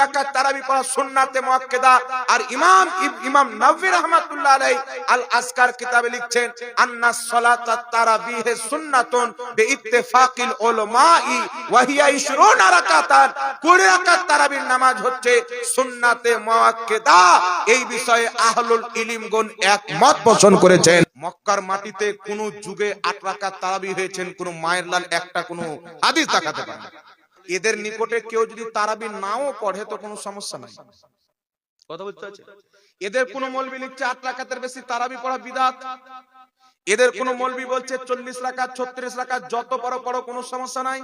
রাকাত তারাবি পড়া সুন্নাতে মুআক্কাদা। আর ইমাম নাওয়ী রাহমাতুল্লাহ আলাইহি আল আজকার কিতাবে লিখছেন আন্নাস সালাতাত তারাবিহ সুন্নাতুন বিইত্তিফাকিল উলামাই ওয়া হিয়া 20 রাকাতান। 20 রাকাত তারাবির নামাজ হচ্ছে সুন্নাতে মুআক্কাদা। এই বিষয়ে আহলুল ইলমগণ একমত পোষণ করেছেন। মক্কার মাটিতে কোন যুগে 8 রাকাত তারাবি হয়েছেন কোন মায়ের লাল একটা কোন হাদিস দেখাতে পারে না। এদের নিকটে কেউ যদি তারাবি নাও পড়ে তো কোনো সমস্যা নাই। কথা বুঝতে পারছেন? এদের কোন মৌলবি লিখছে 8 রাকাতের বেশি তারাবি পড়া বিদআত। এদের কোন মৌলবি বলছে 40 রাকাত 36 রাকাত যত পড়ো কোনো সমস্যা নাই।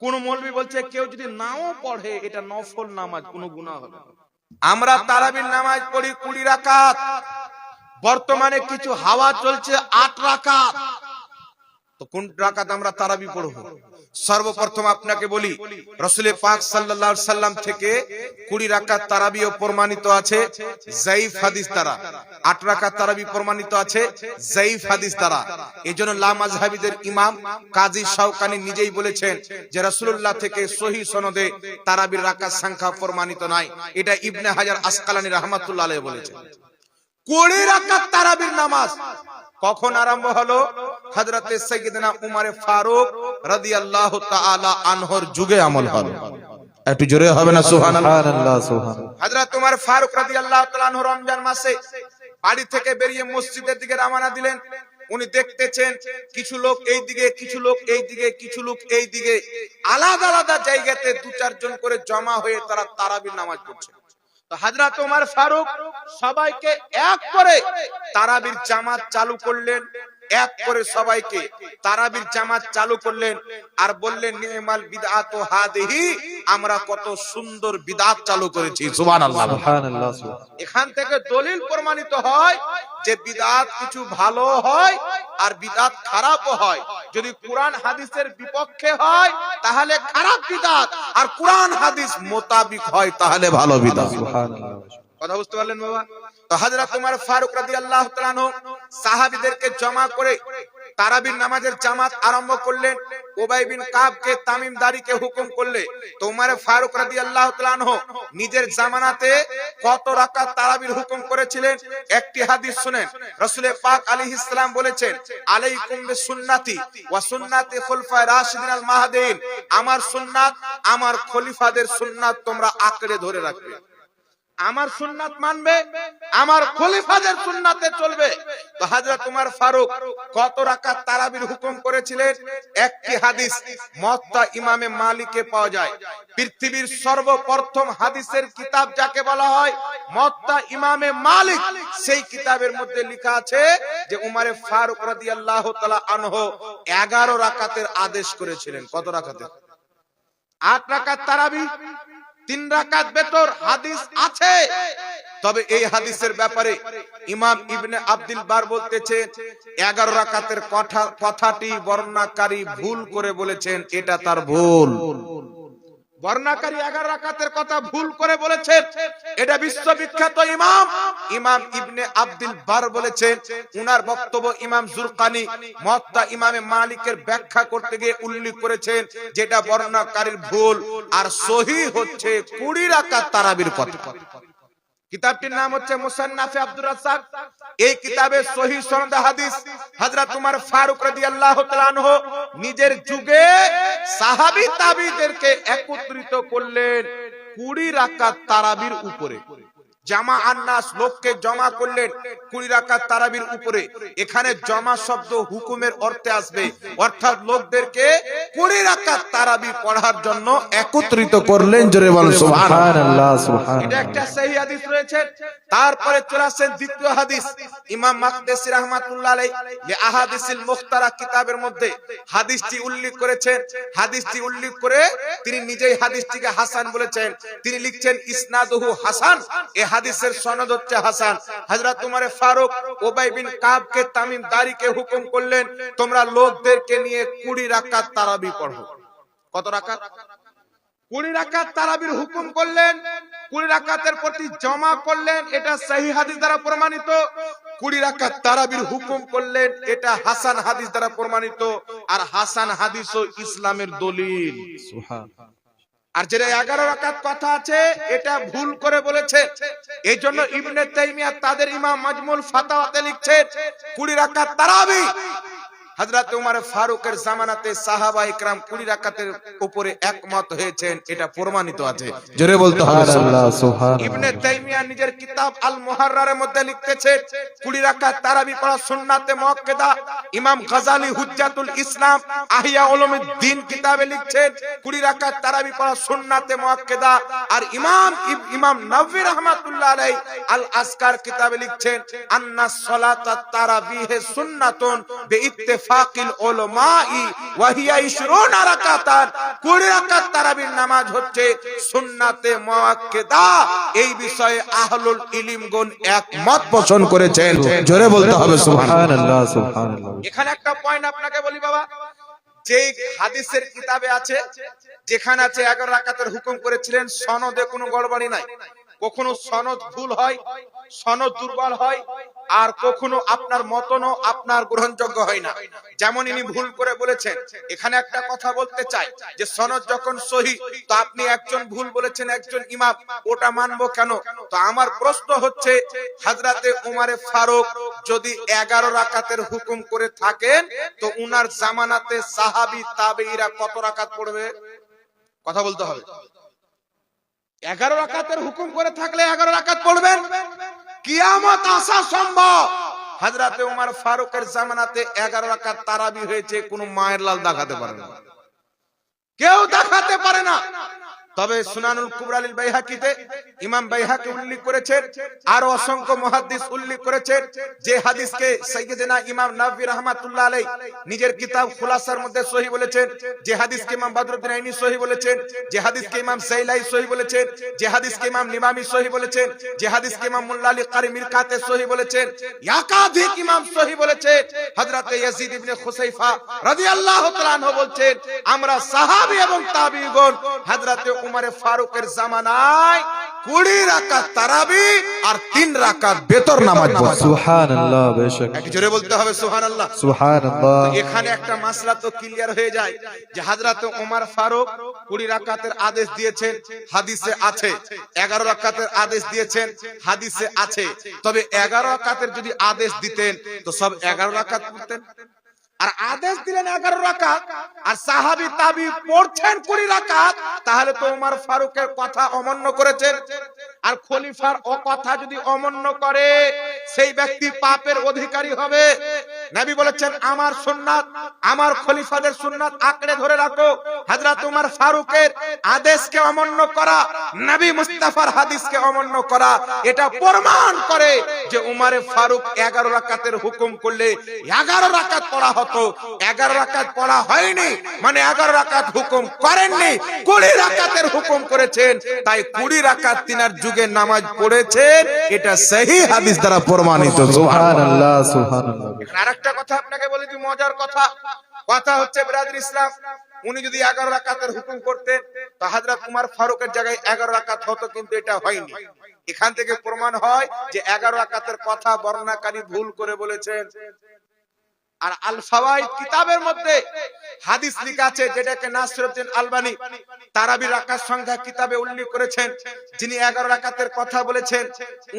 কোন মৌলবি বলছে কেউ যদি নাও পড়ে এটা নফল নামাজ, কোনো গুনাহ হবে না। আমরা তারাবির নামাজ পড়ি 20 রাকাত। বর্তমানে কিছু হাওয়া চলছে 8 রাকাত। তো কোন রাকাত আমরা তারাবি পড়ব? সর্বপ্রথম আপনাকে বলি রাসূল পাক সাল্লাল্লাহু আলাইহি সাল্লাম থেকে 20 রাকাত তারাবিও প্রমাণিত আছে যায়িফ হাদিস দ্বারা। 8 রাকাত তারাবি প্রমাণিত আছে যায়িফ হাদিস দ্বারা। এজন্য লা মাযহাবীদের ইমাম কাজী শাওকানী নিজেই বলেছেন যে রাসূলুল্লাহ থেকে সহিহ সনদে তারাবির রাকাত সংখ্যা প্রমাণিত নাই। এটা ইবনে হাজার আসকালানী রাহমাতুল্লাহ আলাইহি বলেছেন। 20 রাকাত তারাবির নামাজ কখন আরম্ভ হলো? হযরতে সাইয়্যিদনা উমর ফারুক রাদিয়াল্লাহু তাআলা আনহুর যুগে আমল হলো। একটু জোরে হবে না সুবহানাল্লাহ? সুবহানাল্লাহ। হযরত উমর ফারুক রাদিয়াল্লাহু তাআলা আনহু রমজান মাসে বাড়ি থেকে বেরিয়ে মসজিদের দিকে রওনা দিলেন। উনি দেখতেছেন কিছু লোক এই দিকে, কিছু লোক এই দিকে, কিছু লোক এই দিকে, আলাদা আলাদা জায়গাতে 2-4 জন করে জমা হয়ে তারা তারাবির নামাজ পড়ছে। তো হযরত ওমর ফারুক সবাইকে এক করে তারাবির জামাত চালু করলেন। এক করে সবাইকে তারাবির জামাত চালু করলেন আর বললেন নিমাল বিদআতু হাদিহি, আমরা কত সুন্দর বিদআত চালু করেছি। সুবহানাল্লাহ সুবহানাল্লাহ। এখান থেকে দলিল প্রমাণিত হয় যে বিদআত কিছু ভালো হয় আর বিদআত খারাপও হয়। যদি কোরআন হাদিসের বিপক্ষে হয় তাহলে খারাপ বিদআত, আর কোরআন হাদিস মোতাবিক হয় তাহলে ভালো বিদআত। সুবহানাল্লাহ। কথা বুঝতে পারলেন বাবা? তো হযরত ওমর ফারুক রাদিয়াল্লাহু তাআলা আনহু সাহাবীদেরকে জমা করে তারাবির নামাজের জামাত আরম্ভ করলেন। উবাই বিন কাবকে তামিমদারিকে হুকুম করলে। তো ওমর ফারুক রাদিয়াল্লাহু তাআলা আনহু নিজের জামানাতে কত রাকাত তারাবির হুকুম করেছিলেন একটি হাদিস শুনেন। রাসূল পাক আলাইহিস সালাম বলেছেন আলাইকুম বিসুন্নতি ওয়া সুন্নাতি খুলফায়ে রাশিদিন আল মাহদিন, আমার সুন্নাত আমার খলিফাদের সুন্নাত তোমরা আঁকড়ে ধরে রাখবে। আমার সুন্নাত মানবে, আমার খলিফাদের সুন্নাতে চলবে। তো হযরত ওমর ফারুক কত রাকাত তারাবির হুকুম করেছিলেন? একটি হাদিস মুওয়াত্তা ইমামে মালিকে পাওয়া যায়। পৃথিবীর সর্বপ্রথম হাদিসের কিতাব যাকে বলা হয় মুওয়াত্তা ইমামে মালিক, সেই কিতাবের মধ্যে লেখা আছে যে ওমর ফারুক রাদিয়াল্লাহু তাআলা আনহু 11 রাকাতের আদেশ করেছিলেন। কত রাকাতের? 8 রাকাত তারাবি, 3 রাকাত বেতর হাদিস আছে। তবে এই হাদিসের ব্যাপারে ইমাম ইবনে আব্দুল বার বলতেছেন 11 রাকাতের কথাটি বর্ণনাকারী ভুল করে বলেছেন, এটা তার ভুল। বর্ণনাকারী 11 রাকাতের কথা ভুল করে বলেছেন, এটা বিশ্ববিখ্যাত ইমাম ইবনে আব্দুল বার বলেছেন। উনার বক্তব্য ইমাম জুরকানি মুওয়াত্তা ইমামে মালিকের ব্যাখ্যা করতে গিয়ে উল্লেখ করেছেন যেটা বর্ণনাকারীর ভুল, আর সহিহ হচ্ছে 20 রাকাত তারাবির কথা। কিতাবটির নাম হচ্ছে মুসান্নাফে আব্দুর রাজ্জাক। এই কিতাবে সহিহ সনদে হাদিস হযরত ওমর ফারুক রাদিয়াল্লাহু তাআলা আনহু নিজের যুগে সাহাবী তাবিঈদেরকে একত্রিত করলেন 20 রাকাত তারাবির উপরে। জামা আন্নাস, লোককে জমা করলেন 20 রাকাত তারাবির উপরে। এখানে জমা শব্দ হুকুমের অর্থে আসবে, অর্থাৎ লোকদেরকে 20 রাকাত তারাবি পড়ার জন্য একত্রিত করলেন। জোরে বলুন সুবহানাল্লাহ সুবহানাল্লাহ। এটা একটা সহিহ হাদিস রয়েছে। তারপরে চলে আসেন দ্বিতীয় হাদিস। ইমাম মাকদেসি রাহমাতুল্লাহ আলাইহি লি আহাদিসিল মুখতারা কিতাবের মধ্যে হাদিসটি উল্লেখ করেছেন। হাদিসটি উল্লেখ করে তিনি নিজেই হাদিসটিকে হাসান বলেছেন। তিনি লিখছেন ইসনাদুহু হাসান, এই হাদিসের সনদ হচ্ছে হাসান। হযরত ওমর ফারুক উবাই বিন কাবকে তামিমদারিকে হুকুম করলেন তোমরা লোকদেরকে নিয়ে 20 রাকাত তারাবি পড়ো। কত রাকাত? 20 রাকাত তারাবির হুকুম করলেন। 20 রাকাতের প্রতি জমা করলেন, এটা সহিহ হাদিস দ্বারা প্রমাণিত। 20 রাকাত তারাবির হুকুম করলেন, এটা হাসান হাদিস দ্বারা প্রমাণিত। আর হাসান হাদিসও ইসলামের দলিল। সুবহানাল্লাহ। আর যেটা 11 রাকাত কথা আছে এটা ভুল করে বলেছে। এই জন্য ইবনে তাইমিয়া তাদের ইমাম মাজমুল ফাতাওয়াতে লিখছে 20 রাকাত তারাবি হযরত উমর ফারুকের জামানাতে সাহাবা ইকরাম 20 রাকাতের উপরে একমত হয়েছেন, এটা প্রমাণিত আছে। জোরে বলতে হবে সুবহানাল্লাহ। ইবনে তাইমিয়া নিজের কিতাব আল মুহাররারের মধ্যে লিখতেছে 20 রাকাত তারাবি পড়া সুন্নাতে মুআক্কাদা। ইমাম গাজালি হুজ্জাতুল ইসলাম আহিয়া উলুমুদ্দিন কিতাবে লিখছেন 20 রাকাত তারাবি পড়া সুন্নাতে মুআক্কাদা। আর ইমাম নবভী রাহমাতুল্লাহ আলাইহি আল আসকার কিতাবে লিখছেন আন্নাস সালাতাত তারাবিহে সুন্নাতুন বিইত্তিফাকিল উলামাই ওয়া হিয়া 20 রাকাতান। 20 রাকাত তারাবির নামাজ হচ্ছে সুন্নাতে মুআক্কাদা। এই বিষয়ে আহলুল ইলমগণ একমত পোষণ করেছেন। জোরে বলতে হবে সুবহানাল্লাহ সুবহানাল্লাহ। এখানে একটা পয়েন্ট আপনাকে বলি বাবা, যে হাদিসের কিতাবে আছে যেখানে আছে 11 রাকাতের হুকুম করেছিলেন, সনদে কোনো গড়বড়ি নাই। কখনো সনদ ভুল হয়, সনদ দুর্বল হয়, আর কখনো আপনার মতনও আপনার গ্রহণযোগ্য হয় না। যেমন ইনি ভুল করে বলেছেন। এখানে একটা কথা বলতে চাই যে সনদ যখন সহি, তো আপনি একজন ভুল বলেছেন একজন ইমাম, ওটা মানবো কেন? তো আমার প্রশ্ন হচ্ছে হযরতে উমরে ফারুক যদি 11 রাকাতের হুকুম করে থাকেন, তো উনার জামানাতে সাহাবী তাবেঈরা কত রাকাত পড়বে? কথা বলতে হবে। 11 রাকাতের হুকুম করে থাকলে 11 রাকাত পড়বেন। কিয়ামত আসা সম্ভব। হযরতে উমর ফারুকের জামানাতে 11 রাকাত তারাবি হয়েছে, কোনো মায়ের লাল দেখাতে পারে না, কেউ দেখাতে পারে না। তবে সুনানুল কুবরা লিল বাইহাকিতে ইমাম বাইহাকি উল্লেখ করেছেন, আর অসংখ্য মুহাদ্দিস উল্লেখ করেছেন, যে হাদিসকে সাইয়্যিদনা ইমাম নবভী রাহমাতুল্লাহ আলাইহি নিজের কিতাব খুলাসার মধ্যে সহিহ বলেছেন, যে হাদিসকে ইমাম বদরুদ্দিন আইনি সহিহ বলেছেন, যে হাদিসকে ইমাম সাইলাই সহিহ বলেছেন, যে হাদিসকে ইমাম নিমামি সহিহ বলেছেন, যে হাদিসকে ইমাম মুল্লা আলী কারি মিরকাতে সহিহ বলেছেন, একাধিক ইমাম সহিহ বলেছেন। হযরতে ইয়াজিদ ইবনে খুসাইফা রাদিয়াল্লাহু তাআলা আনহু বলছেন, আমরা সাহাবী এবং তাবেঈগণ হযরতে উমর ফারুকের জামানায় 20 রাকাত তারাবি আর 3 রাকাত বেতর নামাজ পড়তাম। সুবহানাল্লাহ। বেশক একটু জোরে বলতে হবে সুবহানাল্লাহ সুবহানাল্লাহ। এখানে একটা মাসলা তো ক্লিয়ার হয়ে যায় যে হযরতে উমর ফারুক 20 রাকাতের আদেশ দিয়েছেন, হাদিসে আছে। 11 রাকাতের আদেশ দিয়েছেন, হাদিসে আছে। তবে 11 রাকাতের যদি আদেশ দিতেন তো সব 11 রাকাত পড়তেন। আর আদেশ দিলেন 11 রাকাত, আর সাহাবী তাবী পড়ছেন 20 রাকাত, তাহলে তো উমর ফারুকের কথা অমান্য করেছেন। আর খলিফার ও কথা যদি অমান্য করে, সেই ব্যক্তি পাপের অধিকারী হবে। নবী বলেছেন আমার সুন্নাত, আমার খলিফাদের সুন্নাত আঁকড়ে ধরে রাখো। হযরত উমর ফারুকের আদেশকে অমান্য করা, নবী মুস্তাফার হাদিসকে অমান্য করা, এটা প্রমাণ করে যে উমর ফারুক 11 রাকাতের হুকুম করলে 11 রাকাত পড়া হতো। 11 রাকাত পড়া হয়নি মানে 11 রাকাত হুকুম করেননি, 20 রাকাতের হুকুম করেছেন। তাই 20 রাকাত তিনার যুগে নামাজ পড়েছেন, এটা সহিহ হাদিস দ্বারা প্রমাণিত। সুবহানাল্লাহ সুবহানাল্লাহ। আরেকটা কথা আপনাকে বলে দিই, মজার কথা। কথা হচ্ছে ব্রাদার ইসলাম, উনি যদি 11 রাকাতের হুকুম করতেন তো হযরত উমর ফারুকের জায়গায় 11 রাকাত হতো, কিন্তু এটা হয়নি। এখান থেকে প্রমাণ হয় যে 11 রাকাতের কথা বর্ণনাকারী ভুল করে বলেছেন। আর আল ফাওয়াইদ কিতাবের মধ্যে হাদিস লেখা আছে, যেটাকে নাসিরউদ্দিন আলবানী তারাবি রাকাত সংখ্যা কিতাবে উল্লেখ করেছেন। যিনি 11 রাকাতের কথা বলেছেন,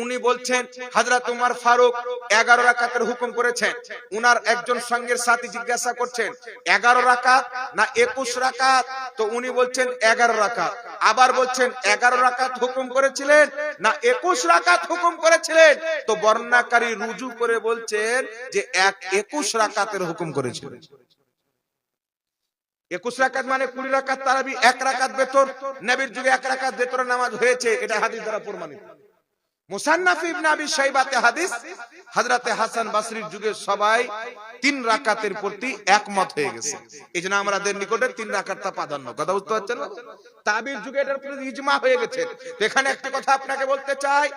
উনি বলছেন হযরত উমর ফারুক 11 রাকাতের হুকুম করেছেন। উনার একজন সঙ্গের সাথী জিজ্ঞাসা করছেন 11 রাকাত না 21 রাকাত, তো উনি বলছেন 11 রাকাত। আবার বলছেন 11 রাকাত হুকুম করেছিলেন না 21 রাকাত হুকুম করেছিলেন, তো বর্ণনাকারী রুজু করে বলছেন যে 21 রাকাতের হুকুম করেছিল। 21 রাকাত মানে 20 রাকাত তারাবি, 1 রাকাত বেতর। নবীর যুগে 1 রাকাত বেতরের নামাজ হয়েছে, এটা হাদিস দ্বারা প্রমাণিত। মুসান্নাফ ইবনে আবি শাইবাতে হাদিস, হযরতে হাসান বসরির যুগে সবাই 3 রাকাতের প্রতি একমত হয়ে গেছে। এজন্য আমাদের নিকটে 3 রাকাতটা প্রাধান্য। কথা বুঝতে পারছেন? তাবির যুগে এটার প্রতি ইজমা হয়ে গেছে। এখানে একটা কথা আপনাকে বলতে চাই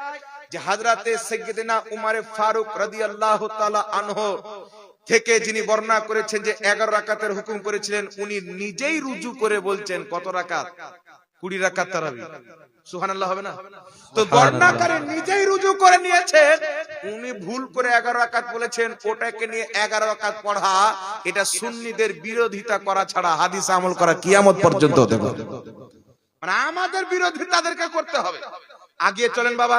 যে হযরতে সাইয়্যিদনা উমর ফারুক রাদিয়াল্লাহু তাআলা আনহু থেকে যিনি বর্ণনা করেছেন যে 11 রাকাতের হুকুম করেছিলেন, উনি নিজেই রুজু করে বলছেন কত রাকাত? 20 রাকাত তারাবি। সুবহানাল্লাহ হবে না? তো বর্ণনাকারী নিজেই রুজু করে নিয়েছেন, উনি ভুল করে 11 রাকাত বলেছেন। ওটাকে নিয়ে 11 রাকাত পড়া, এটা সুন্নিদের বিরোধিতা করা ছাড়া হাদিস আমল করা কিয়ামত পর্যন্ত হতে পারে। মানে আমাদের বিরোধী তাদেরকে করতে হবে। আগিয়ে চলেন বাবা।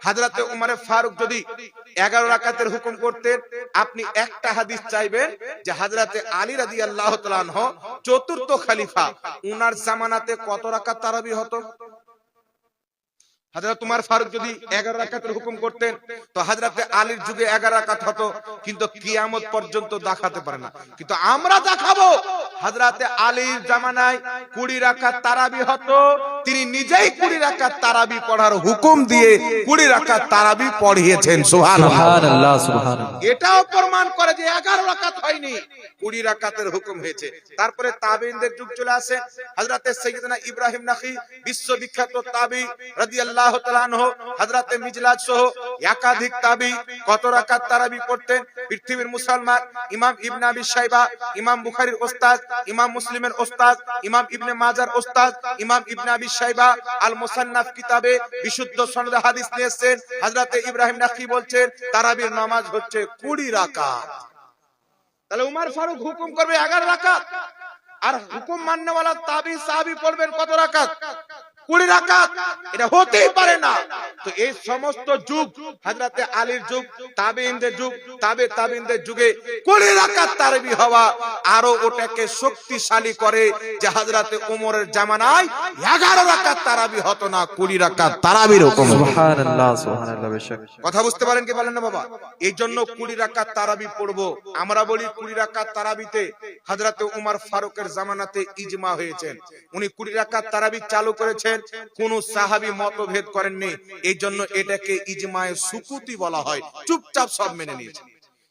হযরতে উমরে ফারুক যদি 11 রাকাতের হুকুম করতেন, আপনি একটা হাদিস চাইবেন যে হযরতে আলী রাদিয়াল্লাহু তাআলা আনহু চতুর্থ খলিফা, উনার জামানাতে কত রাকাত তারাবি হতো? হযরত উমর ফারুক যদি 11 রাকাতের হুকুম করতেন তো হযরতে আলীর যুগে 11 রাকাত হতো, কিন্তু কিয়ামত পর্যন্ত দেখাতে পারে না। কিন্তু আমরা দেখাবো হযরতে আলীর জামানায় 20 রাকাত তারাবি হতো, তিনি নিজেই 20 রাকাত তারাবি পড়ার হুকুম দিয়ে 20 রাকাত তারাবি পড়িয়েছেন। সুবহানাল্লাহ, সুবহানাল্লাহ। এটাও প্রমাণ করে যে 11 রাকাত হয়নি, 20 রাকাতের হুকুম হয়েছে। তারপরে তাবেঈনদের যুগ চলে আসে। হযরতে সাইয়েদনা ইব্রাহিম নাখি বিশ্ববিখ্যাত তাবেঈ রাদিয়াল্লাহু তাআলা আনহু, হযরতে মিজলাদ সহ একাধিক তাবেঈ কত রাকাত তারাবি পড়তেন? পৃথিবীর মুসলমান ইমাম ইবনে আবি শাইবা, ইমাম বুখারীর ওস্তাদ, ইমাম মুসলিমের ওস্তাদ, ইমাম ইবনে মাজার ওস্তাদ, ইমাম ইবনে আবি শাইবা আল মুসান্নাফ কিতাবে বিশুদ্ধ সনদে হাদিস নিয়েছেন। হযরতে ইব্রাহিম নাখি বলছেন তারাবির নামাজ হচ্ছে 20 রাকাত। তাহলে উমর ফারুক হুকুম করবে 11 রাকাত, আর হুকুম মাননেওয়ালা তাবি সাহাবী পড়বেন কত রাকাত? 20 রাকাত। এটা হতেই পারে না। তো এই সমস্ত যুগ, হযরতে আলীর যুগ, তাবেঈনদের যুগ, তাবেঈনদের যুগে 20 রাকাত তারাবি হওয়া আরো ওটাকে শক্তিশালী করে যে হযরতে ওমরের জামানায় 11 রাকাত তারাবি হতো না, 20 রাকাত তারাবির হুকুম। সুবহানাল্লাহ, সুবহানাল্লাহ। বেশক কথা বুঝতে পারেন কি বলেন না বাবা? এই জন্য 20 রাকাত তারাবি পড়বো। আমরা বলি 20 রাকাত তারাবিতে হযরতে উমর ফারুকের জামানাতে ইজমা হয়েছেন। উনি 20 রাকাত তারাবি চালু করেছেন, কোন সাহাবী মতভেদ করেননি। এই জন্য এটাকে ইজমায়ে সুকুতি বলা হয়, চুপচাপ সব মেনে নিয়েছে।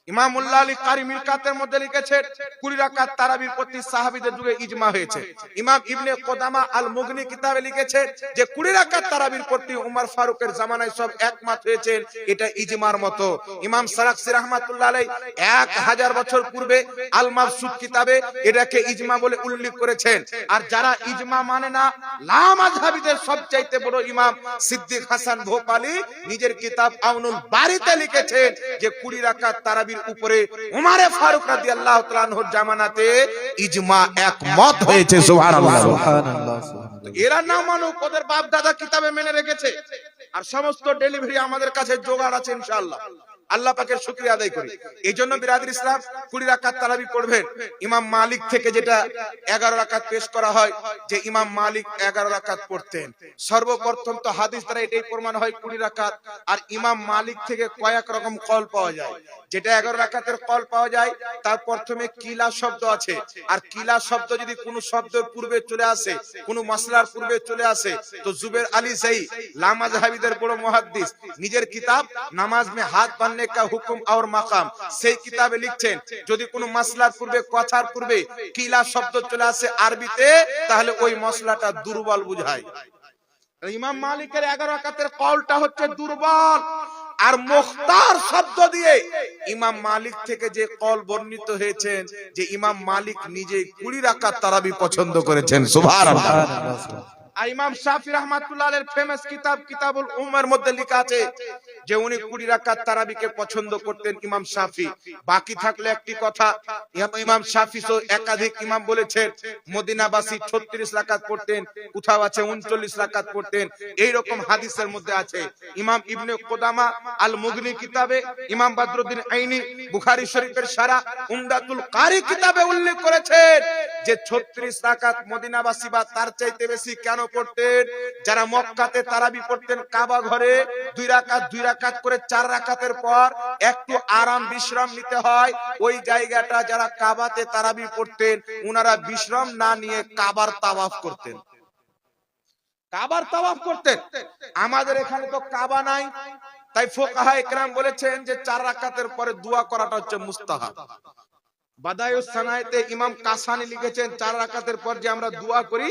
ইমাম উল্লাহ আলী কারি মিরকাতের মধ্যে লিখেছেন 20 রাকাত তারাবির প্রতি সাহাবীদের যুগে ইজমা হয়েছে। ইমাম ইবনে কুদামা আল মুগনি কিতাবে লিখেছেন যে 20 রাকাত তারাবির প্রতি উমর ফারুকের জামানায় সব একমত হয়েছেন, এটা ইজমার মতো। ইমাম সারাকসি রাহমাতুল্লাহ আলাইহি 1000 বছর পূর্বে আল মাবসুত কিতাবে এটাকে ইজমা বলে উল্লেখ করেছেন। আর যারা ইজমা মানে না, লা মাযহাবীদের সবচাইতে বড় ইমাম সিদ্দিক হাসান ভোপালী নিজের কিতাব আউনুল বারীতে লিখেছেন যে 20 রাকাত তারাবির উপরে উমরে ফারুক রাদিয়াল্লাহু তাআলা আনহুর জামানাতে ইজমা একমত হয়েছে। সুবহানাল্লাহ, সুবহানাল্লাহ, সুবহানাল্লাহ। এরা না মানুক, ওদের বাপ দাদা কিতাবে মেনে রেখেছে, আর সমস্ত ডেলিভারি আমাদের কাছে জোগাড় আছে ইনশাআল্লাহ। আল্লাহ পাকের শুকরিয়া আদায় করি। এই জন্য বিরাদর ইসলাম 20 রাকাত তারাবি পড়বেন। ইমাম মালিক থেকে যেটা 11 রাকাত পেশ করা হয় যে ইমাম মালিক 11 রাকাত পড়তেন। সর্বপ্রথম তো হাদিস দ্বারা এটাই প্রমাণ হয় 20 রাকাত। আর ইমাম মালিক থেকে কয়েক রকম কল পাওয়া যায়। যেটা 11 রাকাতের কল পাওয়া যায় তার প্রথমে কিলা শব্দ আছে, আর কিলা শব্দ যদি কোনো শব্দের পূর্বে চলে আসে, কোনো মাসলার পূর্বে চলে আসে, তো জুবের আলী জাই লা মাযহাবীদের বড় মুহাদ্দিস নিজের কিতাব নামাজ মে হাত বাঁধনে কা হুকুম আর মাকাম সেই কিতাবে লিখছেন যদি কোনো মাসলার পূর্বে, কথার পূর্বে কিলা শব্দ চলে আসে আরবিতে, তাহলে ওই মসলাটা দুর্বল বুঝায়। ইমাম মালিকের 11 রাকাতের কওলটা হচ্ছে দুর্বল। আর মুখতার শব্দ দিয়ে ইমাম মালিক থেকে যে কল বর্ণিত হয়েছেন যে ইমাম মালিক নিজে 20 রাকাত তারাবি পছন্দ করেছেন। সুবহানাল্লাহ। আর ইমাম শাফি রাহমাতুল্লাহ আলাইহির ফেমাস কিতাব কিতাবুল উম্মের মধ্যে লেখা আছে যে উনি 20 রাকাত তারাবিকে পছন্দ করতেন ইমাম শাফি। বাকি থাকলে একটি কথা, ইমাম শাফি সহ একাধিক ইমাম বলেছেন মদিনাবাসী 36 রাকাত পড়তেন, কোথাও আছে 39 রাকাত পড়তেন, এই রকম হাদিসের মধ্যে আছে। ইমাম ইবনে কুদামা আল মুগনি কিতাবে, ইমাম বদরুদ্দিন আইনি বুখারী শরীফের শারা উমদাতুল কারি কিতাবে উল্লেখ করেছেন যে 36 রাকাত মদিনাবাসী বা তার চাইতে বেশি কেন পড়তেন? যারা মক্কাতে তারাবি পড়তেন কাবা ঘরে 2 রাকাত করে 4 রাকাতের পর একটু আরাম বিশ্রাম নিতে হয়, ওই জায়গাটা যারা কাবাতে তারাবি পড়তেন উনারা বিশ্রাম না নিয়ে কাবার তাওয়াফ করতেন। কাবার তাওয়াফ করতেন। আমাদের এখানে তো কাবা নাই, তাই ফুকাহা ইকরাম বলেছেন যে 4 রাকাতের পরে দোয়া করাটা হচ্ছে মুস্তাহাব। বাদায়ুস সানায়েতে ইমাম কাসানি লিখেছেন 4 রাকাতের পর যে আমরা দোয়া করি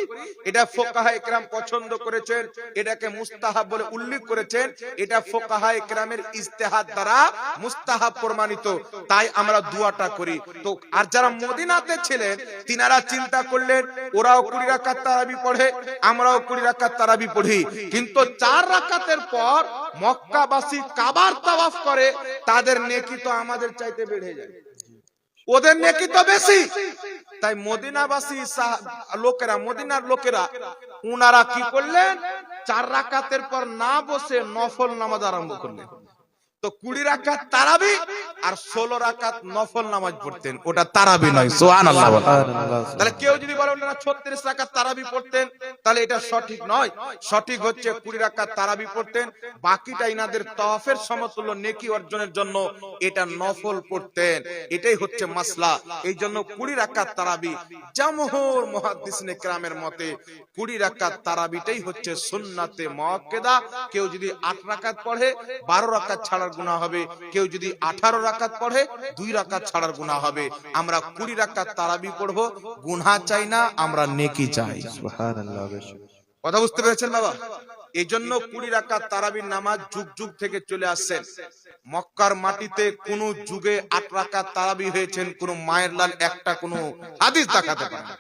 এটা ফুকাহা ইকরাম পছন্দ করেছেন, এটাকে মুস্তাহাব বলে উল্লেখ করেছেন। এটা ফুকাহা ইকরামের ইজতিহাদ দ্বারা মুস্তাহাব প্রমাণিত, তাই আমরা দোয়াটা করি। তো আর যারা মদিনাতে ছিলেন তিনারা চিন্তা করলেন ওরাও 20 রাকাত তারাবি পড়ে, আমরাও 20 রাকাত তারাবি পড়ি, কিন্তু 4 রাকাতের পর মক্কাবাসী কাবার তাওয়াফ করে, তাদের নেকি তো আমাদের চাইতে বেড়ে যায়। ওদের নেকি তো বেশি। তাই মদিনাবাসী লোকেরা, মদিনার লোকেরা উনারা কি করলেন, 4 রাকাতের পর না বসে নফল নামাজ আরম্ভ করলেন। তো 20 রাকাত তারাবি আর 16 রাকাত নফল নামাজ পড়তেন, ওটা তারাবি নয়। সুবহানাল্লাহ। তাহলে কেউ যদি বলে ওনারা 36 রাকাত তারাবি পড়তেন, তাহলে এটা সঠিক নয়। সঠিক হচ্ছে 20 রাকাত তারাবি পড়তেন, বাকিটা ইনাদের তাওয়াফের সমতুল্য নেকি অর্জনের জন্য এটা নফল পড়তেন। এটাই হচ্ছে মাসলা। এই জন্য 20 রাকাত তারাবি জামহুর মুহাদ্দিসিনে কেরামের মতে 20 রাকাত তারাবিটাই হচ্ছে সুন্নাতে মুআক্কাদা। কেউ যদি 8 রাকাত পড়ে 12 রাকাত ছাড়ার গুনাহ হবে, কেউ যদি 18 রাকাত পড়ে 2 রাকাত ছাড়ার গুনাহ হবে। আমরা 20 রাকাত তারাবি পড়ব, গুনাহ চাই না, আমরা নেকি চাই। সুবহানাল্লাহ। কথা বুঝতে পেরেছেন বাবা? এই জন্য 20 রাকাত তারাবির নামাজ যুগ যুগ থেকে চলে আসছেন। মক্কার মাটিতে কোন যুগে 8 রাকাত তারাবি হয়েছেন কোন মায়ের লাল একটা কোন হাদিস দেখাতে পারে না।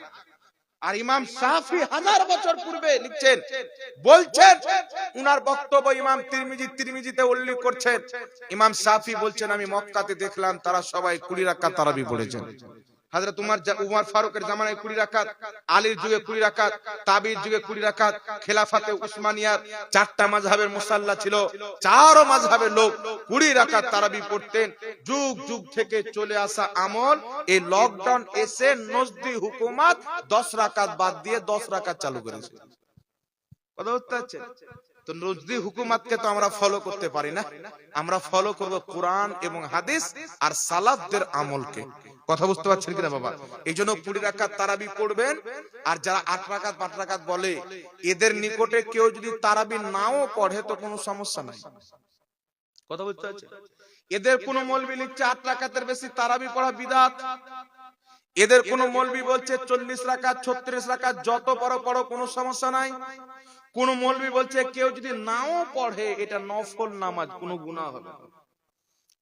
আর ইমাম শাফি 1000 বছর পূর্বে লিখছেন, বলছেন, উনার বক্তব্য ইমাম তিরমিজিতে উল্লেখ করছেন। ইমাম শাফি বলছেন, আমি মক্কাতে দেখলাম তারা সবাই 20 রাকাত তারাবি পড়েছেন। হযরত উমর ফারুকের জামানায় 20 রাকাত, আলীর যুগে 20 রাকাত, তাবির যুগে 20 রাকাত, খেলাফাতে উসমানিয়ার 4টা মাযহাবের মুসাল্লা ছিল, 4 মাযহাবের লোক 20 রাকাত তারাবি পড়তেন। যুগ যুগ থেকে চলে আসা আমল, এই লকডাউন এসে নজদি হুকুমত 10 রাকাত বাদ দিয়ে 10 রাকাত চালু করেছে। কথা বুঝতে পারছেন? তো নজদি হুকুমতকে তো আমরা ফলো করতে পারি না, আমরা ফলো করব কোরআন এবং হাদিস আর সালাফদের আমলকে। কথা বুঝতে পারছেন কিনা বাবা? এই জন্য 20 রাকাত তারাবি পড়বেন। আর যারা 8 রাকাত 5 রাকাত বলে, এদের নিকটে কেউ যদি তারাবি নাও পড়ে তো কোনো সমস্যা নাই। কথা বুঝতে পারছেন? এদের কোন মৌলবি লিখছে 8 রাকাতের বেশি তারাবি পড়া বিদআত, এদের কোন মৌলবি বলছে 40 রাকাত 36 রাকাত যত পড়ো কোনো সমস্যা নাই। কোন মৌলবি বলছে কেউ যদি নাও পড়ে এটা নফল নামাজ, কোনো গুনাহ হবে না।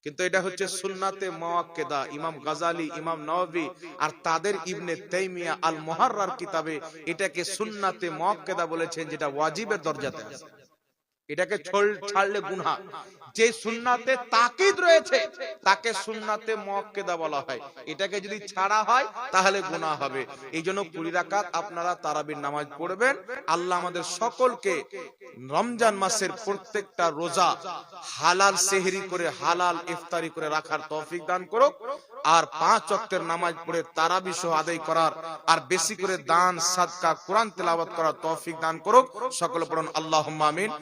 কিন্তু এটা হচ্ছে সুন্নাতে মুআক্কাদা। ইমাম গাজালি, ইমাম নওয়াবী আর তাদের ইবনে তাইমিয়া আল মুহাররার কিতাবে এটাকে সুন্নাতে মুআক্কাদা বলেছেন, যেটা ওয়াজিবের দরজাতে আছে। এটাকে ছাড়লে গুনাহ। যে সুন্নাতে তাকিদ রয়েছে তাকে সুন্নাতে মুআক্কাদা বলা হয়, এটাকে যদি ছাড়া হয় তাহলে গুনাহ হবে। এই জন্য 20 রাকাত আপনারা তারাবির নামাজ পড়বেন। আল্লাহ আমাদের সকলকে রমজান মাসের প্রত্যেকটা রোজা হালাল সেহরি করে, হালাল ইফতারি করে রাখার তৌফিক দান করুক। আর 5 ওয়াক্তের নামাজ পড়ে তারাবি সহ আদায় করার, আর বেশি করে দান সাদকা কোরআন তেলাওয়াত করার তৌফিক দান করুক। সকলে পড়ুন আল্লাহুম্মা আমিন।